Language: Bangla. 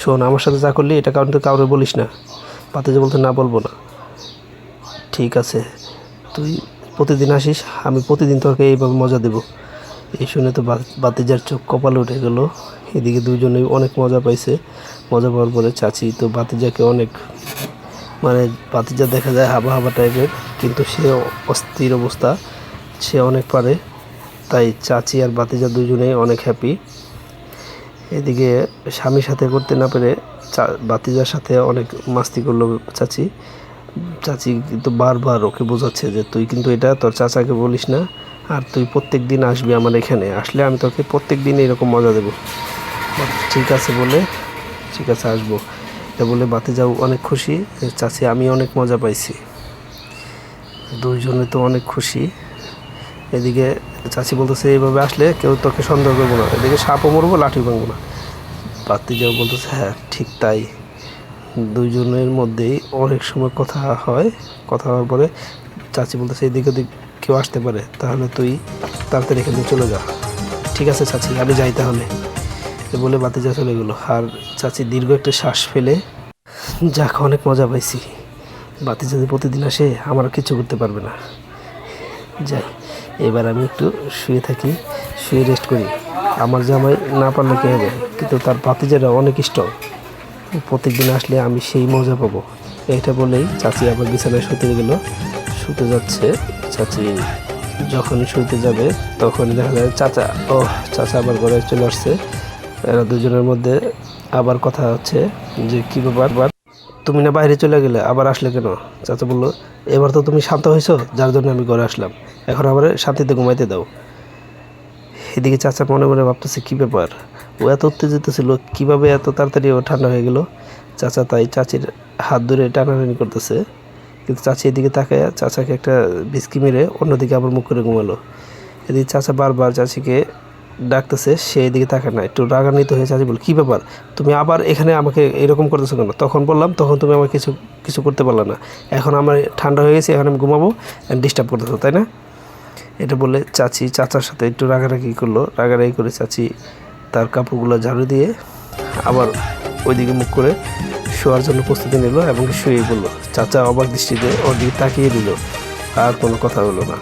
শোন, আমার সাথে যা করলি এটা কারণ কাউরে বলিস না। ভাতিজা বলতে না বলবো না। ঠিক আছে, তুই প্রতিদিন আসিস, আমি প্রতিদিন তোকে এইভাবে মজা দেব। এই শুনে তো ভাতিজার চোখ কপালে উঠে গেল। এদিকে দুজনেই অনেক মজা পাইছে। মজা পাওয়ার পরে চাচি তো ভাতিজাকে অনেক, মানে ভাতিজা দেখা যায় হাবা হাবা টাইপের, কিন্তু সে অস্থির অবস্থা, সে অনেক পারে। তাই চাচি আর ভাতিজা দুজনেই অনেক হ্যাপি। এদিকে স্বামীর সাথে করতে না পেরে ভাতিজার সাথে অনেক মাস্তি করলো চাচি। চাচি কিন্তু বারবার ওকে বোঝাচ্ছে যে তুই কিন্তু এটা তোর চাচাকে বলিস না, আর তুই প্রত্যেক দিন আসবি আমার এখানে, আসলে আমি তোকে প্রত্যেক দিন এরকম মজা দেবো। ঠিক আছে বলে, ঠিক আছে আসবো এটা বলে ভাতিজাও অনেক খুশি। চাচি আমি অনেক মজা পাইছি, দুইজনে তো অনেক খুশি। এদিকে চাচি বলতেছে এইভাবে আসলে কেউ তোকে সন্দেহ করবো না, এদিকে সাপও মরবো লাঠি ভাঙবো না। ভাতিজাও বলতেছে হ্যাঁ ঠিক তাই। দুইজনের মধ্যেই অনেক সময় কথা হয়। কথা হওয়ার পরে চাচি বলতেছে এদিকে ওদিক কেউ আসতে পারে, তাহলে তুই তাড়াতাড়ি এখান থেকে চলে যা। ঠিক আছে চাচি, আমি যাই তাহলে, এ বলে ভাতিজা চলে গেলো। আর চাচি দীর্ঘ একটা শ্বাস ফেলে, যাক অনেক মজা পাইছি, ভাতিজা যদি প্রতিদিন আসে আমার কিছু করতে পারবে না। যাই, এবার আমি একটু শুয়ে থাকি, শুয়ে রেস্ট করি। আমার জামাই না পারলে কে হবে, কিন্তু তার ভাতিজারা অনেক স্ট্রং, প্রত্যেকদিন আসলে আমি সেই মজা পাবো। এটা বলেই চাচি আবার বিছানায় শুতে গেল। শুতে যাচ্ছে চাচি, যখনই শুতে যাবে তখনই দেখা যায় চাচা আবার ঘরে চলে আসছে। এরা দুজনের মধ্যে আবার কথা হচ্ছে যে কী ব্যাপার, তুমি না বাইরে চলে গেলে আবার আসলে কেন? চাচা বললো এবার তো তুমি শান্ত হয়েছো, যার জন্য আমি ঘরে আসলাম, এখন আবার শান্তিতে ঘুমাইতে দাও। এদিকে চাচা মনে মনে ভাবতেছে কী ব্যাপার, ও এত উত্তেজিত ছিল, কীভাবে এত তাড়াতাড়ি ও ঠান্ডা হয়ে গেল। চাচা তাই চাচির হাত ধরে টানাটানি করতেছে, কিন্তু চাচি এদিকে তাকায় চাচাকে একটা বিস্কি মেরে অন্যদিকে আবার মুখ করে ঘুমালো। এদিকে চাচা বারবার চাচিকে ডাকতেছে, সে এদিকে তাকায় না। একটু রাগান্বিত হয়ে চাচি বল কী ব্যাপার, তুমি আবার এখানে আমাকে এরকম করতেছো কেন? তখন বললাম, তখন তুমি আমার কিছু করতে পারলে না, এখন আমার ঠান্ডা হয়ে গেছে, এখন আমি ঘুমাবো, ডিস্টার্ব করতেছো তাই না? এটা বলে চাচি চাচার সাথে একটু রাগারাগি করলো। রাগারাগি করে চাচি তার কাপড়গুলো ঝাড়ু দিয়ে আবার ওইদিকে মুখ করে শোয়ার জন্য প্রস্তুতি নিল এবং শুয়ে পড়লো। চাচা অবাক দৃষ্টিতে ওর দিকে তাকিয়ে দিল, আর কোনো কথা হলো না।